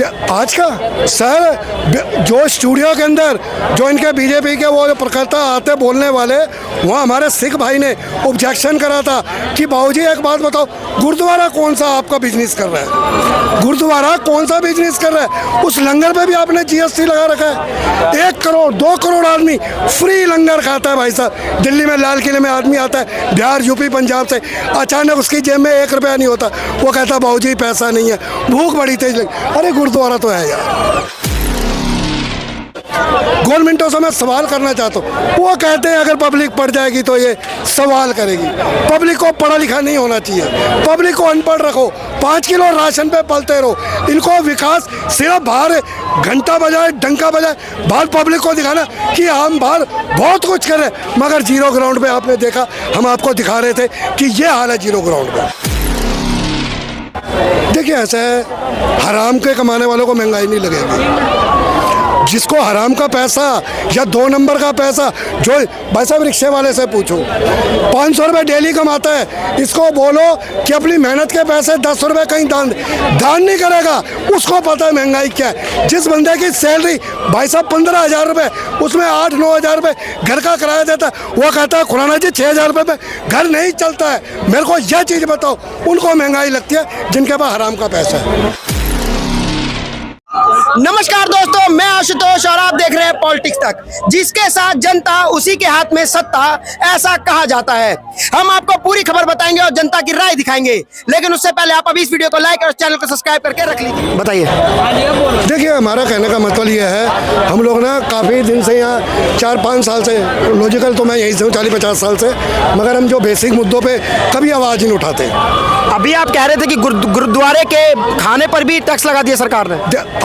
आज का सर जो स्टूडियो के अंदर जो इनके बीजेपी के वो प्रकर्ता आते बोलने वाले, वहाँ हमारे सिख भाई ने ऑब्जेक्शन करा था कि बाबूजी एक बात बताओ, गुरुद्वारा कौन सा आपका बिजनेस कर रहा है? गुरुद्वारा कौन सा बिजनेस कर रहा है? उस लंगर पे भी आपने जीएसटी लगा रखा है। 1 करोड़ 2 करोड़ आदमी फ्री लंगर खाता है भाई साहब। दिल्ली में लाल किले में आदमी आता है बिहार यूपी पंजाब से, अचानक उसकी जेब में 1 रुपया नहीं होता, वो कहता बाबूजी पैसा नहीं है, भूख बड़ी तेज लगी। अरे गुरुद्वारा तो है यार। गवर्नमेंटों से मैं सवाल करना चाहता हूँ, वो कहते हैं अगर पब्लिक पढ़ जाएगी तो ये सवाल करेगी। पब्लिक को पढ़ा लिखा नहीं होना चाहिए, पब्लिक को अनपढ़ रखो, 5 किलो राशन पे पलते रहो। इनको विकास सिर्फ बाहर घंटा बजाए डंका बजाए बाहर पब्लिक को दिखाना कि हम बाहर बहुत कुछ कर रहे हैं, मगर जीरो ग्राउंड पे आपने देखा, हम आपको दिखा रहे थे कि ये हाल है जीरो ग्राउंड पे। देखिए ऐसा है, हराम के कमाने वालों को महंगाई नहीं लगेगी। जिसको हराम का पैसा या 2 नंबर का पैसा, जो भाई साहब रिक्शे वाले से पूछो 500 रुपये डेली कमाता है, इसको बोलो कि अपनी मेहनत के पैसे 10 रुपये कहीं दान नहीं करेगा, उसको पता है महंगाई क्या है। जिस बंदे की सैलरी भाई साहब 15,000 रुपये, उसमें 8-9 हज़ार रुपये घर का किराया देता है, वो कहता है खुराना जी 6,000 रुपये में घर नहीं चलता है। मेरे को यह चीज़ बताओ, उनको महंगाई लगती है जिनके पास हराम का पैसा है। नमस्कार दोस्तों, मैं आशुतोष और आप देख रहे हैं पॉलिटिक्स तक। जिसके साथ जनता उसी के हाथ में सत्ता, ऐसा कहा जाता है। हम आपको पूरी खबर बताएंगे और जनता की राय दिखाएंगे, लेकिन उससे पहले आप अभी इस वीडियो को लाइक और चैनल को सब्सक्राइब करके रख लीजिए। बताइए। देखिए हमारा कहने का मतलब ये है, हम लोग ना काफ़ी दिन से यहाँ 4-5 साल से, लॉजिकल तो मैं यहीं से हूँ 40-50 साल से, मगर हम जो बेसिक मुद्दों पे कभी आवाज़ नहीं उठाते। अभी आप कह रहे थे कि गुरुद्वारे के खाने पर भी टैक्स लगा दिया सरकार ने।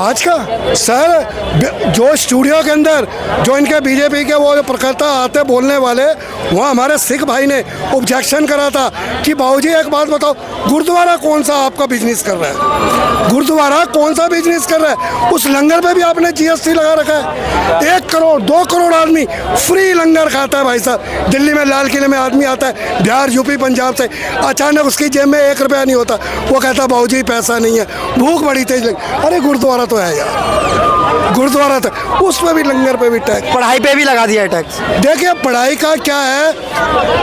आज का सर जो स्टूडियो के अंदर जो इनके बीजेपी के वो प्रकर्ता आते बोलने वाले, वहाँ हमारे सिख भाई ने ऑब्जेक्शन करा था कि बाबूजी एक बात बताओ, गुरुद्वारा कौन सा आपका बिजनेस कर रहा है? गुरुद्वारा कौन सा बिजनेस कर रहा है? उस लंगर पे भी आपने जीएसटी लगा रखा है। 1 करोड़ 2 करोड़ आदमी फ्री लंगर खाता है भाई साहब। दिल्ली में लाल किले में आदमी आता है बिहार यूपी पंजाब से, अचानक उसकी जेब में 1 रुपया नहीं होता, वो कहता बाबूजी पैसा नहीं है, भूख बड़ी तेज लगी। अरे गुरुद्वारा तो है यार, गुरुद्वारा था, उस पर भी लंगर पे भी टैक्स, पढ़ाई पे भी लगा दिया है टैक्स। देखिए पढ़ाई का क्या है,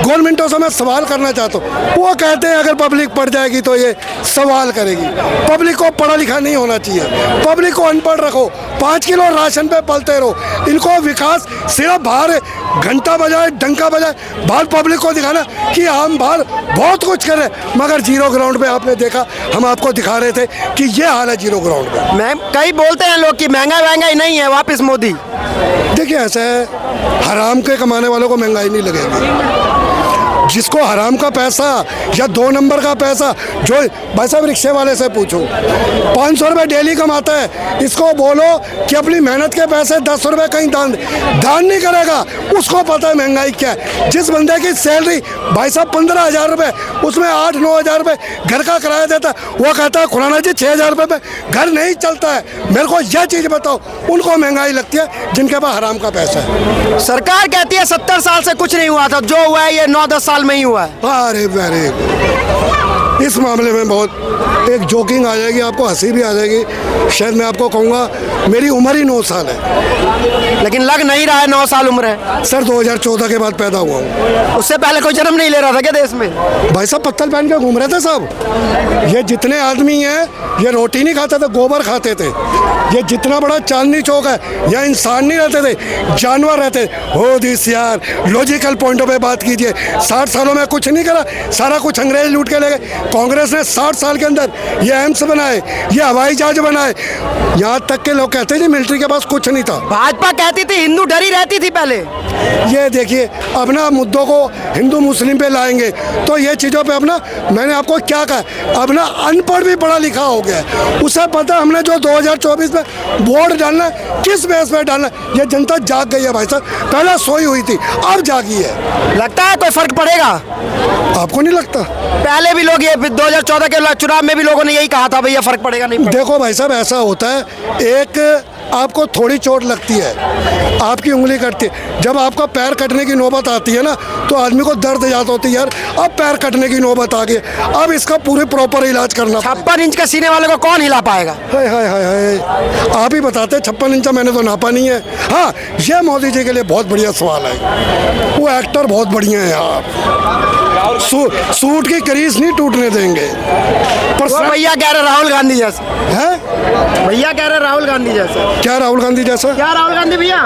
गवर्नमेंटों से मैं सवाल करना चाहता हूँ, वो कहते हैं अगर पब्लिक पढ़ जाएगी तो ये सवाल करेगी। पब्लिक को पढ़ा लिखा नहीं होना चाहिए, पब्लिक को अनपढ़ रखो, 5 किलो राशन पे पलते रहो। इनको विकास सिर्फ बाहर घंटा बजाए डंका बजाए बाहर पब्लिक को दिखाना कि हम बाहर बहुत कुछ कर रहे हैं, मगर जीरो ग्राउंड पे आपने देखा, हम आपको दिखा रहे थे कि ये हाल है जीरो ग्राउंड पे। मैम कई बोलते हैं लोग कि महंगाई नहीं है, वापस मोदी। देखिए ऐसा है, हराम के कमाने वालों को महंगाई नहीं लगेगी। जिसको हराम का पैसा या 2 नंबर का पैसा, जो भाई साहब रिक्शे वाले से पूछो 500 रुपये डेली कमाता है, इसको बोलो कि अपनी मेहनत के पैसे 10 रुपये कहीं दान नहीं करेगा, उसको पता है महंगाई क्या है। जिस बंदे की सैलरी भाई साहब 15,000 रुपये, उसमें 8-9 हज़ार रुपये घर का किराया देता है, वो कहता है खुराना जी 6,000 रुपये में घर नहीं चलता है। मेरे को यह चीज़ बताओ, उनको महंगाई लगती है जिनके पास हराम का पैसा है। सरकार कहती है 70 साल से कुछ नहीं हुआ था, जो हुआ है ये 9-10 साल में ही हुआ है। अरे वेरी गुड, इस मामले में बहुत एक जोकिंग आ जाएगी, आपको हंसी भी आ जाएगी। शायद मैं आपको कहूँगा मेरी उम्र ही 9 साल है, लेकिन लग नहीं रहा है 9 साल उम्र है। सर 2014 के बाद पैदा हुआ हूँ। उससे पहले कोई जन्म नहीं ले रहा था क्या देश में? भाई साहब पत्तल पहन के घूम रहे थे सब। ये जितने आदमी हैं ये रोटी नहीं खाते थे, गोबर खाते थे। ये जितना बड़ा चांदनी चौक है, यहाँ इंसान नहीं रहते थे, जानवर रहते। हो दिस यार, लॉजिकल पॉइंटों पे बात कीजिए। 60 सालों में कुछ नहीं करा, सारा कुछ अंग्रेज लूट के ले गए। कांग्रेस ने 60 साल के अंदर ये एम्स बनाए, ये हवाई जहाज बनाए, यहाँ तक के लोग कहते हैं मिलिट्री के पास कुछ नहीं था। भाजपा कहती थी हिंदू डरी रहती थी पहले। ये देखिए अपना मुद्दों को हिंदू मुस्लिम पे लाएंगे तो ये चीज़ों पे अपना, मैंने आपको क्या कहा, अपना अनपढ़ भी पढ़ा लिखा हो गया, उसे पता हमने जो 2024 में वोट डालना किस बेस पे डालना। ये जनता जाग गई है भाई साहब, पहले सोई हुई थी, अब जागी है। लगता है कोई फर्क पड़ेगा? आपको नहीं लगता? पहले भी लोग, ये 2014 के चुनाव में भी लोगों ने यही कहा था भैया फर्क पड़ेगा नहीं पड़ेगा। देखो भाई साहब ऐसा होता है, एक आपको थोड़ी चोट लगती है, आपकी उंगली कटती है, जब आपका पैर कटने की नौबत आती है ना तो आदमी को दर्द याद होती है, यार अब पैर कटने की नौबत आ गई, अब इसका पूरे प्रॉपर इलाज करना। 56 इंच का सीने वाले को कौन हिला पाएगा? हाय हाय हाय हाय, आप ही बताते, 56 इंच मैंने तो नापा नहीं है। हाँ, ये मोदी जी के लिए बहुत बढ़िया सवाल है, वो एक्टर बहुत बढ़िया है यार, सूट की करीज नहीं टूटने देंगे। पर वो भैया कह रहे राहुल गांधी जैसा है, भैया कह रहे राहुल गांधी जैसा। क्या राहुल गांधी जैसा? क्या राहुल गांधी भैया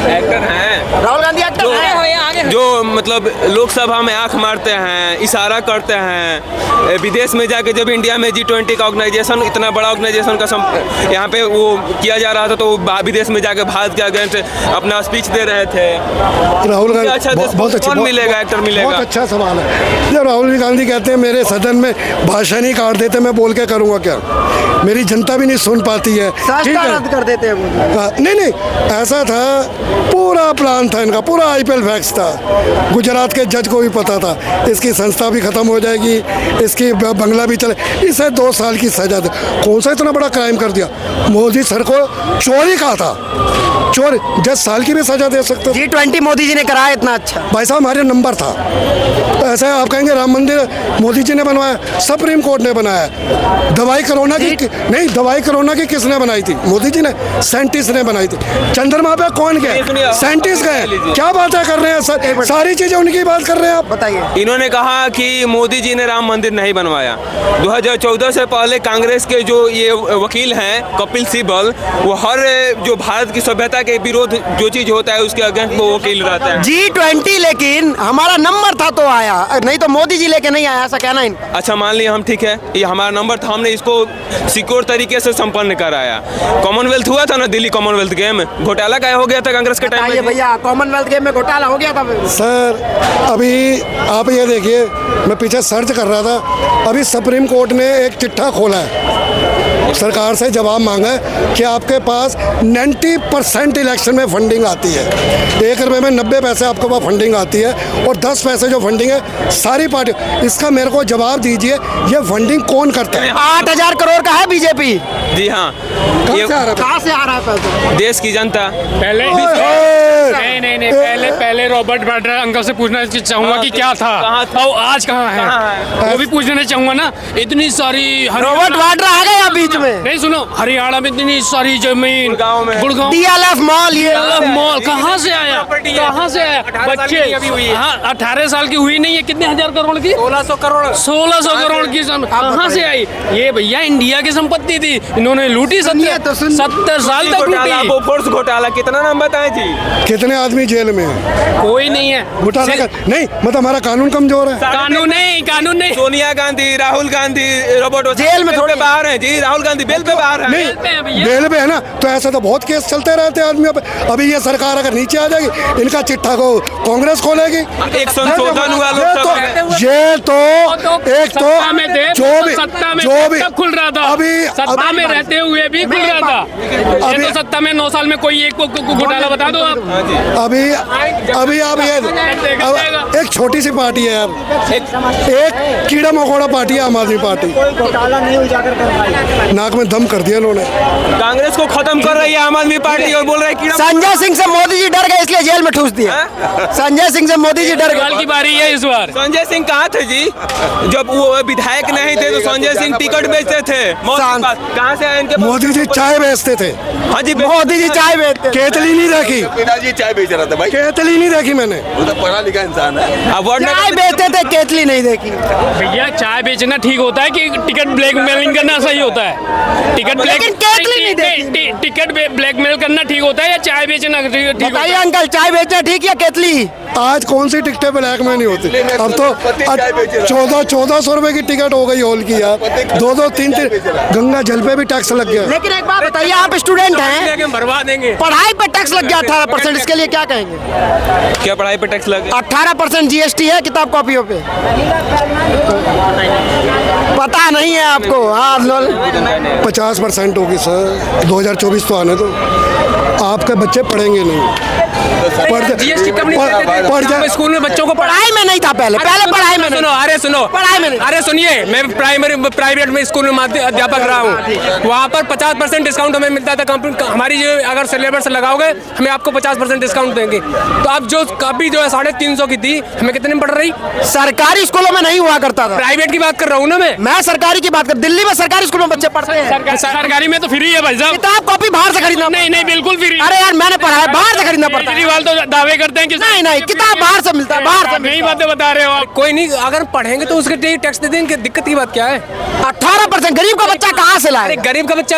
एक्टर हैं, राहुल गांधी एक्टर है? जो मतलब लोकसभा में आंख मारते हैं, इशारा करते हैं, विदेश में जाके जब इंडिया में G20 का ऑर्गेनाइजेशन, इतना बड़ा ऑर्गेनाइजेशन का यहाँ पे वो किया जा रहा था, तो विदेश में जाके भारत के अगेंस्ट अपना स्पीच दे रहे थे। राहुल गांधी अच्छा, बहुत अच्छा, कौन मिलेगा, एक्टर मिलेगा? बहुत अच्छा सवाल है। जब राहुल गांधी कहते हैं मेरे सदन में भाषण ही काट देते, मैं बोल के करूँगा क्या? मेरी जनता भी नहीं सुन पाती है, ठीक है? रद्द कर देते हैं वो। नहीं, ऐसा था, पूरा प्लान था इनका, पूरा IPL फैक्स था। गुजरात के जज को भी पता था इसकी संस्था भी खत्म हो जाएगी, इसकी बंगला भी चले, इसे 2 साल की सजा दे। कौन सा इतना बड़ा क्राइम कर दिया? मोदी सर को चोरी कहा था, चोरी 10 साल की भी सजा दे सकते थे। G20 मोदी जी ने कराया इतना अच्छा। भाई साहब हमारे नंबर था। ऐसा आप कहेंगे राम मंदिर मोदी जी ने बनवाया, सुप्रीम कोर्ट ने बनाया। दवाई कोरोना की नहीं, दवाई कोरोना की किसने बनाई थी? मोदी जी ने, साइंटिस्ट ने बनाई थी। चंद्रमा पे कौन गए? साइंटिस्ट गए। क्या बातें कर रहे हैं सर, सारी चीजें उनकी बात कर रहे हैं आप। बताइए। इन्होंने कहा कि मोदी जी ने राम मंदिर नहीं बनवाया। 2014 से पहले कांग्रेस के जो ये वकील हैं कपिल सिब्बल, वो हर जो भारत की सभ्यता के विरोध जो चीज होता है उसके अगेंस्ट वो वकील रहते हैं। G20 लेकिन हमारा नंबर था तो आया, नहीं तो मोदी जी लेके नहीं आया, ऐसा कहना इनका। अच्छा, मान लिया हम, ठीक है, ये हमारा नंबर था, हमने इसको सिक्योर तरीके से संपन्न कराया। कॉमनवेल्थ हुआ था ना, दिल्ली कॉमनवेल्थ गेम, घोटाला क्या हो गया था कांग्रेस के टाइम बताइए में? भैया, कॉमनवेल्थ गेम में घोटाला हो गया था। सर अभी आप ये देखिए, मैं पीछे सर्च कर रहा था, अभी सुप्रीम कोर्ट ने एक चिट्ठा खोला है, सरकार से जवाब मांगा है कि आपके पास 90% इलेक्शन में फंडिंग आती है, 1 रुपये में 90 पैसे आपके पास फंडिंग आती है, और 10 पैसे जो फंडिंग है सारी पार्टी। इसका मेरे को जवाब दीजिए, ये फंडिंग कौन करता है? 8000 करोड़ का है बीजेपी। जी हाँ, ये कहाँ से आ रहा है पैसा? देश की जनता। पहले नहीं पहले रॉबर्ट वाड्रा अंकल से पूछना चाहूंगा कि क्या था और आज कहाँ है, वो भी पूछना चाहूंगा ना। इतनी सारी रॉबर्ट वाड्रा आ गया बीच में। नहीं सुनो, हरियाणा में इतनी सारी जमीन, गुड़गांव DLF मॉल, ये मॉल कहाँ से आया, कहाँ से आया? बच्चे, हाँ 18 साल की हुई नहीं है, कितने हजार करोड़ की? 1600 करोड़ की कहाँ से आई? ये भैया इंडिया की संपत्ति थी, इन्होंने लूटी। 70 साल तक लूटी। बोफोर्स घोटाला, कितना नाम बताए थी? कितने आदमी जेल में है? कोई नहीं है घोटाला नहीं, मतलब हमारा कानून कमजोर है। कानून नहीं। सोनिया गांधी, राहुल गांधी, रॉबर्ट जेल में थोड़े बाहर हैं जी। राहुल गांधी बेल पे बाहर है। नहीं, बेल पे है ना, तो ऐसा तो बहुत केस चलते रहते हैं आदमियों पे। अभी ये सरकार अगर नीचे आ जाएगी, इनका चिट्ठा को कांग्रेस खोलेगी। एक संशोधन हुआ लोकसभा में। ये तो एक तो सत्ता में थे, जो भी जो भी खुल रहा था, अभी सत्ता में रहते हुए भी खुल रहा था। ये तो सत्ता में 9 साल में कोई एक घोटाला बता दो आप। अभी आप ये एक छोटी सी पार्टी है यार, एक कीड़ा मकोड़ा पार्टी है आम आदमी पार्टी। नाक में दम कर दिया इन्होंने। कांग्रेस को खत्म कर रही है आम आदमी पार्टी और बोल रहे हैं कीड़ा। संजय सिंह से मोदी जी डर गए इसलिए जेल में ठूस दिया। संजय सिंह से मोदी जी डर सवाल गए। की बारी है इस बार। संजय सिंह कहाँ थे जी? जब वो विधायक नहीं थे तो संजय सिंह टिकट बेचते थे। कहाँ से आए इनके? मोदी जी चाय बेचते थे। हाँ जी, मोदी जी चाय बेचते। केतली नहीं देखी, पिताजी चाय बेच रहा था भाई, केतली नहीं देखी मैंने। वो तो पढ़ा लिखा इंसान है। अवार्ड चाय बेचते थे, केतली नहीं देखी। भैया चाय बेचना ठीक होता है कि टिकट ब्लैकमेलिंग करना सही होता है? लेकिन केतली नहीं देखी। टिकट ब्लैकमेल करना ठीक होता है या चाय बेचना ठीक होता बताइए है? अंकल, चाय बेचना ठीक या केतली? आज कौन सी टिकटें ब्लैक में नहीं होती? अब तो चाय बेच रहा। 1400 रुपए की टिकट हो गई हॉल की यार। 2-2, 3-3 गंगा जल पे भी टैक्स लग गया। लेकिन एक बात बताइए, आप स्टूडेंट हैं, हम भरवा देंगे। पढ़ाई पे टैक्स लग गया 18%, इसके लिए क्या कहेंगे? क्या पढ़ाई पे टैक्स लगे? 18% GST है किताब कॉपियों पे। पता नहीं है आपको? हाँ 50% होगी सर, 2024 तो आने दो। आपके बच्चे पढ़ेंगे नहीं। जीएसटी कब नहीं पढ़ जा स्कूल में बच्चों को पढ़ाई में नहीं था पहले पढ़ाई में सुनो पढ़ाई में नहीं। अरे सुनिए, मैं प्राइवेट में स्कूल में अध्यापक रहा हूँ। वहाँ पर 50% डिस्काउंट हमें मिलता था। हमारी जो अगर सिलेबस लगाओगे हमें आपको 50% डिस्काउंट देंगे। तो अब जो कभी जो है 350 की थी, हमें कितने में पड़ रही? सरकारी स्कूलों में नहीं हुआ करता था। प्राइवेट की बात कर रहा हूँ ना मैं सरकारी की बात कर, दिल्ली में सरकारी स्कूल में बच्चे पढ़ते हैं। सरकारी में तो फ्री है भाई साहब। किताब कॉपी बाहर से खरीदना। नहीं बिल्कुल फ्री। अरे यार मैंने पढ़ा है, बाहर से खरीदना पड़ता है। केजरीवाल तो दावे करते हैं कि नहीं किताब बाहर से मिलता है, बाहर से नहीं बातें बता रहे हो आप। कोई नहीं, अगर पढ़ेंगे तो उसके लिए टैक्स दे देंगे। दिक्कत की बात क्या है? 18% गरीब का बच्चा कहाँ से लाए? गरीब का बच्चा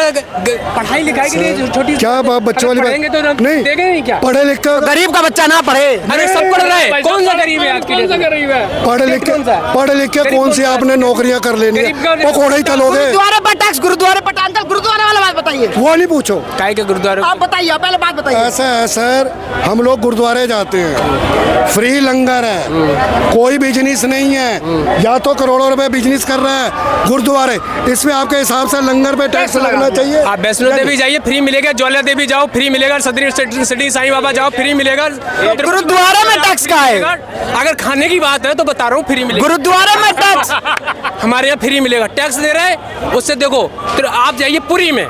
पढ़ाई लिखाई के लिए छोटी क्या बच्चों वाली बात पढ़ेंगे तो नहीं, देंगे नहीं क्या? पढ़े लिख कर गरीब का बच्चा ना पढ़े। अरे सब पढ़ रहे हैं। कौन सा गरीब है आपके लिए? कौन सा गरीब है? पढ़ लिख के कौन सी आपने नौकरियां कर लेनी है? पकौड़े ही तलोगे। गुरुद्वारे पर टैक्स, गुरुद्वारे पर अंकल गुरुद्वारे वाला बात बताइए। वो नहीं पूछो, काय के गुरुद्वारे? आप बताइए, पहले बात बताइए। ऐसा है सर, हम लोग गुरुद्वारे जाते हैं, फ्री लंगर है, कोई बिजनेस नहीं है। या तो करोड़ों रुपए बिजनेस कर रहा है गुरुद्वारे, इसमें आपके हिसाब से लंगर पे टैक्स लगना चाहिए। आप वैष्णो देवी जाइए, फ्री मिलेगा। ज्वाला देवी जाओ, फ्री मिलेगा। सिटी साईं बाबा जाओ, फ्री मिलेगा। गुरुद्वारे में टैक्स का है? अगर खाने की बात है तो बता रहा हूँ, फ्री मिलेगा। गुरुद्वारे में टैक्स हमारे यहाँ फ्री मिलेगा। टैक्स दे रहे हैं, उससे देखो। फिर आप जाइए पुरी में,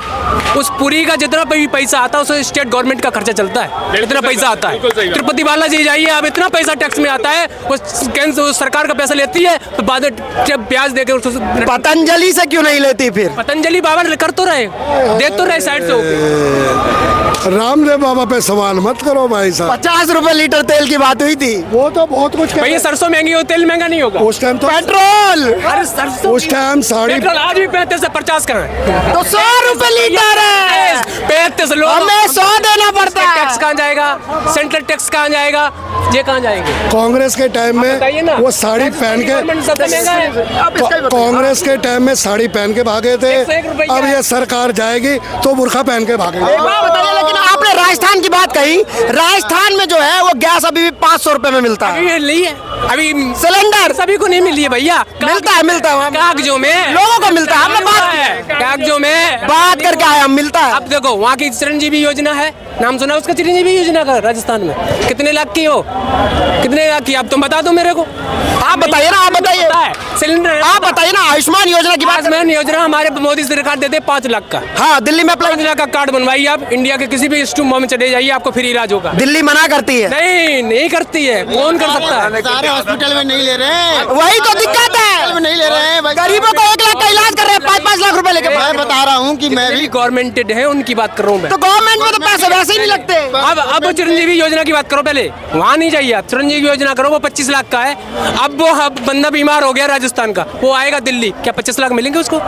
उस पुरी का जितना भी पैसा आता है उससे स्टेट गवर्नमेंट का खर्चा चलता है। इतना पैसा आता है। तिरुपति बालाजी जाइए आप, इतना पैसा टैक्स में आता है। वो सरकार का पैसा लेती है, तो बाद में जब ब्याज देकर उसको। पतंजलि से क्यों नहीं लेती फिर? पतंजलि बाबा कर तो रहे, दे तो रहे साइड से होके। रामदेव बाबा पे सवाल मत करो भाई साहब। 50 रुपए लीटर तेल की बात हुई थी। वो तो बहुत कुछ भैया सरसों महंगी हो, तेल महंगा नहीं होगा। उस टाइम तो पेट्रोल अरे सरसों उस टाइम साड़ी पेट्रोल आज भी 35 से 50 का है। तो 100 रुपए लीटर है। 35 लोग हमें 100 देना पड़ता है। टैक्स कहाँ जाएगा? सेंट्रल टैक्स कहाँ जाएगा? ये कहाँ जाएंगे? कांग्रेस के टाइम बताइए ना। में वो साड़ी पहन के, कांग्रेस के टाइम में साड़ी पहन के भागे थे। 101 रुपया। अब ये सरकार जाएगी तो बुर्खा पहन के भागेंगे। एक बात बताइए, लेकिन आपने राजस्थान की बात कही। राजस्थान में जो है वो गैस अभी भी 500 रुपए में मिलता है। अभी नहीं है, अभी सिलेंडर सभी को नहीं मिली है भैया। मिलता है कागजों में लोगों को मिलता है। हमने बात है, कागजों में बात करके आया, हम मिलता है। अब देखो वहाँ की चिरंजीवी योजना है, नाम सुना उसका? चिरंजीवी योजना का राजस्थान में कितने लाख की हो? कितने लाख की? अब तुम बता दो मेरे को। आप बताइए ना, आप बताइए। सिलेंडर आप बताइए ना, आयुष्मान योजना की बात। आयुष्मान योजना हमारे मोदी सरकार देते 5 लाख का। हाँ, दिल्ली में 5 लाख का कार्ड बनवाइए आप। इंडिया के किसी भी स्टूम में चले जाइए, आपको फ्री इलाज होगा। दिल्ली मना करती है। नहीं करती है। कौन कर सकता है? सारे हॉस्पिटल में नहीं ले रहे हैं। वही तो दिक्कत है, नहीं ले रहे हैं। गरीबों को 1 लाख का इलाज कर रहे हैं, 5-5 लाख रुपए लेके। मैं बता रहा हूँ कि मैं भी गवर्नमेंटेड है, उनकी बात कर रहा हूँ मैं। तो गवर्नमेंट में तो पैसे वैसे ही नहीं लगते। अब चिरंजीवी योजना की बात करो पहले। वहाँ नहीं जाइए आप, चिरंजीवी योजना करो। वो 25 लाख का है। अब वो बंदा बीमार हो गया राजस्थान का, वो आएगा दिल्ली, क्या 25 लाख मिलेंगे उसको?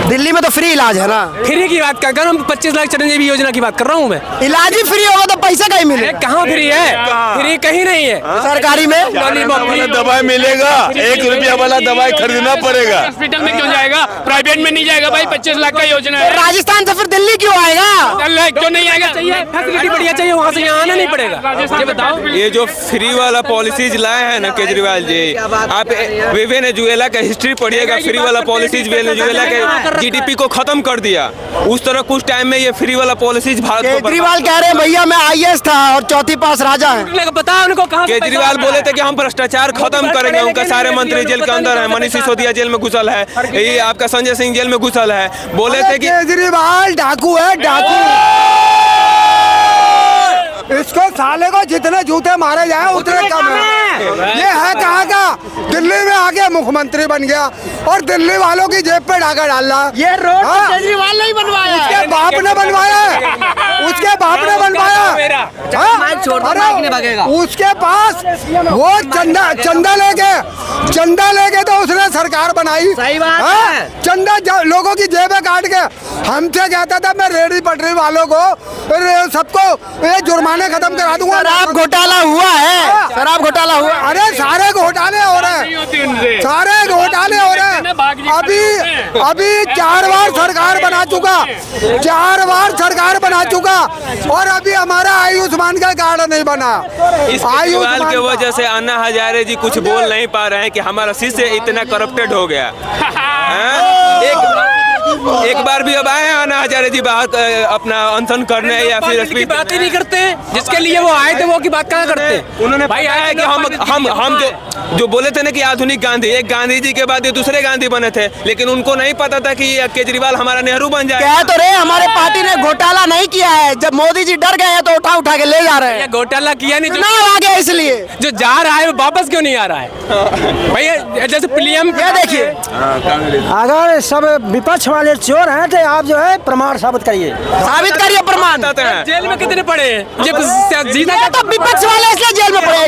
दिल्ली में तो फ्री इलाज है ना। फ्री की बात कर रहा हूँ, 25 लाख चिरंजीवी योजना की बात कर रहा हूँ मैं। इलाज ही फ्री होगा तो पैसा कहीं मिले? कहाँ फ्री है? फ्री कहीं नहीं है। सरकारी में वाला दवाई मिलेगा, 1 रुपया वाला दवाई खरीदना पड़ेगा। हॉस्पिटल में क्यों जाएगा? प्राइवेट में नहीं जाएगा भाई। 25 लाख का योजना है। राजस्थान से फिर दिल्ली क्यों आएगा? क्यों नहीं आएगा? फैसिलिटी बढ़िया चाहिए, वहाँ से यहाँ आना नहीं पड़ेगा। ये बताओ। ये जो फ्री वाला पॉलिसीज लाए हैं ना केजरीवाल जी, आप वेनेजुएला का हिस्ट्री पढ़िएगा। फ्री वाला पॉलिसीज वेनेजुएला के जीडीपी को खत्म कर दिया। उस तरह कुछ टाइम में ये फ्री वाला पॉलिसीज भारत को केजरीवाल कह रहे हैं भैया मैं IAS था और चौथी पास राजा है। पता है उनको कहाँ? केजरीवाल बोले थे कि हम भ्रष्टाचार खत्म करेंगे। उनका सारे मंत्री जेल के अंदर है। मनीष सिसोदिया जेल में घुसल है, ये आपका संजय सिंह जेल में घुसल है। बोले थे कि केजरीवाल डाकू है, डाकू। इसको साले को जितने जूते मारे जाए उतने कम है। ये है कहाँ का? दिल्ली में आके मुख्यमंत्री बन गया और दिल्ली वालों की जेब पे डाका डाल रहा। ये रोड केजरीवाल ने बनवाया, उसके बाप ने बनवाया है, उसके बाप ने बनवाया। उसके पास वो चंदा लेके तो उसने सरकार बनाई। सही बात है। चंदा लोगों की जेबें काट के हमसे कहता था मैं रेहड़ी पटरी वालों को सबको ये जुर्माने खत्म करा दूंगा। शराब घोटाला हुआ है, शराब घोटाला हुआ। अरे सारे घोटाले हो रहे हैं, सारे घोटाले हो रहे हैं। अभी 4 बार सरकार बना चुका, 4 बार सरकार बना चुका और अभी हमारा आयुष्मान का कार्ड नहीं बना। इस केजरीवाल के वजह से अन्ना हजारे जी कुछ बोल नहीं पा रहे हैं कि हमारा शिष्य इतना करप्टेड हो गया। एक बार भी अब आए हैं अन्ना हजारे जी बाहर अपना अनशन करने या फिर की बात ही नहीं करते, जिसके लिए वो आए थे वो की बात कहाँ करते। उन्होंने भाई आया है कि हम जो बोले थे ना कि आधुनिक गांधी, एक गांधी जी के बाद ये दूसरे गांधी बने थे, लेकिन उनको नहीं पता था कि केजरीवाल हमारा नेहरू बन जाए। कह तो रहे हमारे पार्टी ने घोटाला नहीं किया है, जब मोदी जी डर गए हैं तो उठा उठा के ले जा रहे हैं। घोटाला किया नहीं, चुनाव आ गया इसलिए जो जा रहा है वो वापस क्यों नहीं आ रहा है भैया। जैसे पीएम ये देखिए, अगर सब विपक्ष वाले चोर हैं तो आप जो है प्रमाण साबित करिए, साबित करिए प्रमाण। जेल में कितने पड़े हैं? ये तो विपक्ष वाले इसलिए जेल में पड़े हैं।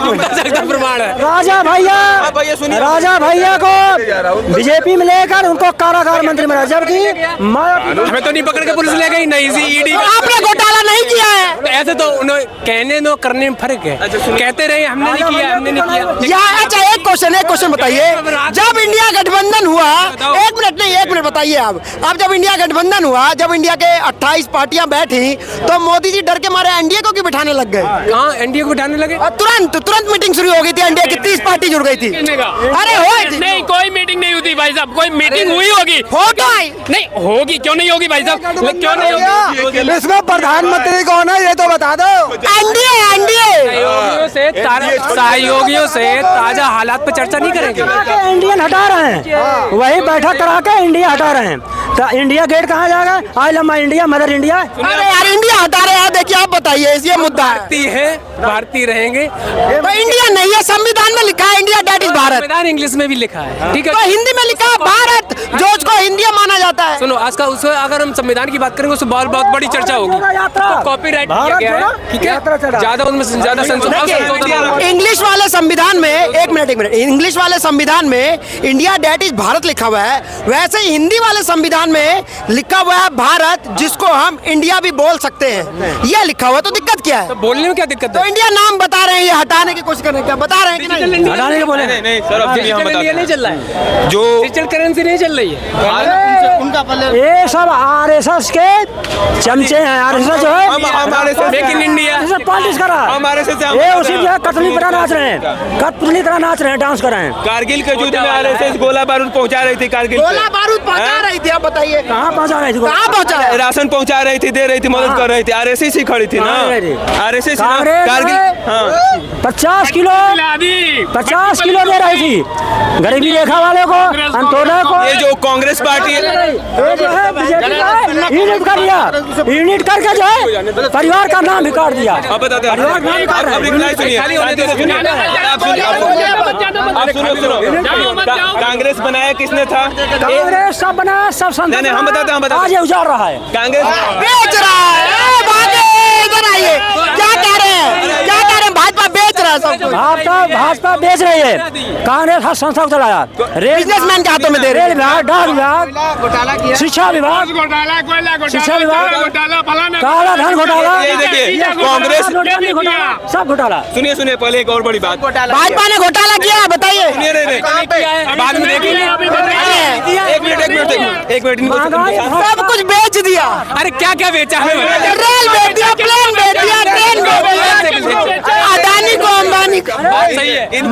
प्रमाण है। राजा भैया को बीजेपी में लेकर उनको कारागार मंत्री बनाया, जबकि हमें तो नहीं पकड़ के पुलिस ले गई, नहीं सी ईडी। आपने घोटाला नहीं किया है। तो ऐसे तो कहने दो करने में फर्क है। कहते रहे हमने नहीं किया, हमने नहीं किया। अच्छा एक क्वेश्चन बताइए, जब इंडिया गठबंधन हुआ, एक मिनट बताइए आप, अब जब इंडिया गठबंधन हुआ, जब इंडिया के 28 पार्टियां बैठी, तो मोदी जी डर के मारे एनडीए को क्यों बिठाने लग गए? कहाँ एनडीए को बिठाने लगे? तुरंत मीटिंग शुरू हो गई थी, एनडीए की 30 पार्टी जुड़ गई थी। अरे हो नहीं, कोई मीटिंग नहीं हुई भाई साहब, कोई मीटिंग हुई होगी नहीं होगी, क्यों नहीं होगी भाई साहब, क्यों नहीं होगी? इसमें प्रधानमंत्री कौन है ये तो बता दो। एनडीए सहयोगियों से ताजा हालात पे चर्चा नहीं करेंगे। इंडियन हटा रहे हैं, वही बैठक करा के इंडिया हटा रहे हैं, तो इंडिया गेट कहाँ जाएगा? I love my India, mother India. अरे यार इंडिया हटा रहे हैं, देखिए आप बताइए, ये मुद्दा है। भारतीय रहेंगे तो इंडिया नहीं है, संविधान में लिखा है इंडिया डेट इज भारत। संविधान इंग्लिश में भी लिखा है, ठीक है, तो हिंदी में लिखा है भारत, जो उसको हिंदी माना जाता है। सुनो आज का उसमें अगर हम संविधान की बात करेंगे उसमें बहुत बड़ी चर्चा होगी। कॉपीराइट किया गया है, ठीक है, ज्यादा उनमें ज्यादा संशोधन। इंग्लिश वाले संविधान में एक मिनट इंग्लिश वाले संविधान में इंडिया डेट इज भारत लिखा हुआ है, वैसे ही हिंदी वाले संविधान में लिखा हुआ है भारत, जिसको हम इंडिया भी बोल सकते हैं। ये लिखा हुआ तो दिक्कत क्या है? तो बोलने में क्या दिक्कत तो है? इंडिया नाम बता रहे हैं, ये हटाने की कोशिश कर रहे हैं, क्या बता रहे हैं कि नहीं? हटाने के बोले नहीं सर, अब हम डिजिटल इंडिया नहीं चल रहा है, जो डिजिटल करेंसी नहीं चल रही है। ये सब आरएसएस के चमचे हैं। आरएसएस जो है हमारे से मेक इन इंडिया पॉलिटिक्स कर रहा है, हमारे से ये उसी जो है कटपुतली तरह नाच रहे हैं, कटपुतली तरह नाच रहे हैं, डांस कर रहे हैं। कारगिल के युद्ध में आरएसएस गोला बारूद पहुंचा रही थी, कारगिल गोला बारूद पहुंचा रही थी, आप बताइए कहाँ पहुँचा रहे थे? कहाँ पहुंचा है? राशन पहुंचा रही थी, दे रही थी, मदद कर रही थी, आरएसएस ही खड़ी थी ना, आरएसएस कारगिल 50 किलो दे रही थी गरीबी रेखा वाले को, अंत्योदय को। ये जो कांग्रेस पार्टी ये जो है बीजेपी का यूनिट कर दिया, यूनिट करके जो है परिवार का नाम भी काट दिया। अब बताते हैं, अब रिप्लाई सुनिए, आप सुनो, कांग्रेस बनाया किसने था? कांग्रेस सब बनाया, सब संसद नहीं, हम बताते हैं, आज ये उजाड़ रहा है, कांग्रेस बेच रहा है। इधर आइए, क्या कह रहे हैं भाजपा बेच रहा है सब कुछ। भाजपा बेच रही है, कांग्रेस हर संस्था को चलाया, बिजनेसमैन के हाथों में दे रहे रेल विभाग, डाक विभाग, शिक्षा विभाग, काला धन घोटाला, ये देखिए, कांग्रेस सब घोटाला। सुनिए पहले एक और बड़ी बात, भाजपा ने घोटाला किया, बताइए। सुनिए बाद में देखेंगे, एक मिनट सब कुछ बेच दिया। अरे क्या क्या बेचा है? रेल बेच दिया, प्लेन बेच दिया, ट्रेन बेच दिया, अदानी को, अंबानी को। सही है।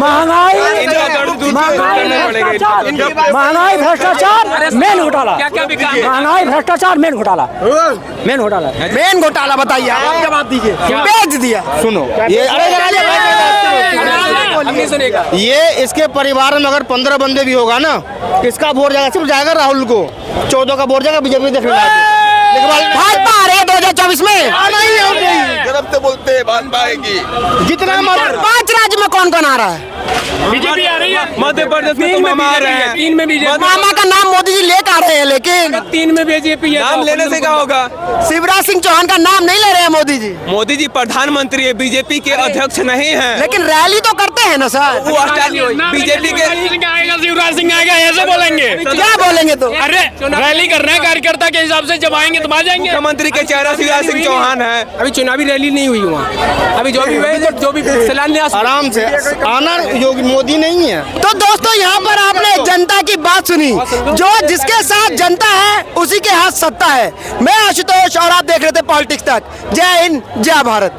महंगाई भ्रष्टाचार मेन घोटाला, क्या बिका? महंगाई भ्रष्टाचार मेन घोटाला, मेन घोटाला बताइए, आप जवाब दीजिए। बेच दिया। सुनो ये नहीं सुनेगा। ये इसके परिवार में अगर 15 बंदे भी होगा ना, किसका वोट जाएगा? सिर्फ जाएगा राहुल को, 14 का वोट जाएगा बीजेपी देखने भाजपा आ रही है 2024 में। जब से बोलते हैं भाजपा आएगी, जितना 5 राज्य में कौन कौन आ रहा है? बीजेपी आ रही है, मध्य प्रदेश में तो मामा आ रहे हैं, 3 में बीजेपी, मामा का नाम मोदी जी लेकर आ रहे हैं, लेकिन 3 में बीजेपी है। नाम लेने से क्या होगा? शिवराज सिंह चौहान का नाम नहीं ले रहे हैं मोदी जी, मोदी जी प्रधानमंत्री है, बीजेपी के अध्यक्ष नहीं है, लेकिन रैली तो करते हैं ना सर। वो बीजेपी के शिवराज सिंह आएगा ऐसे बोलेंगे? क्या बोलेंगे तो? अरे रैली कर रहे हैं, कार्यकर्ता के हिसाब से जब आएंगे तो आ जाएंगे। मुख्यमंत्री के चेहरा शिवराज सिंह चौहान है। अभी चुनावी रैली नहीं हुई वहाँ, अभी जो भी हुए जो भी शिलान्यास आराम से आना, योगी मोदी नहीं है। तो दोस्तों यहाँ पर आपने जनता की बात सुनी, जो जिसके साथ जनता है उसी के हाथ सत्ता है। मैं आशुतोष और आप देख रहे थे पॉलिटिक्स तक। जय हिंद, जय भारत।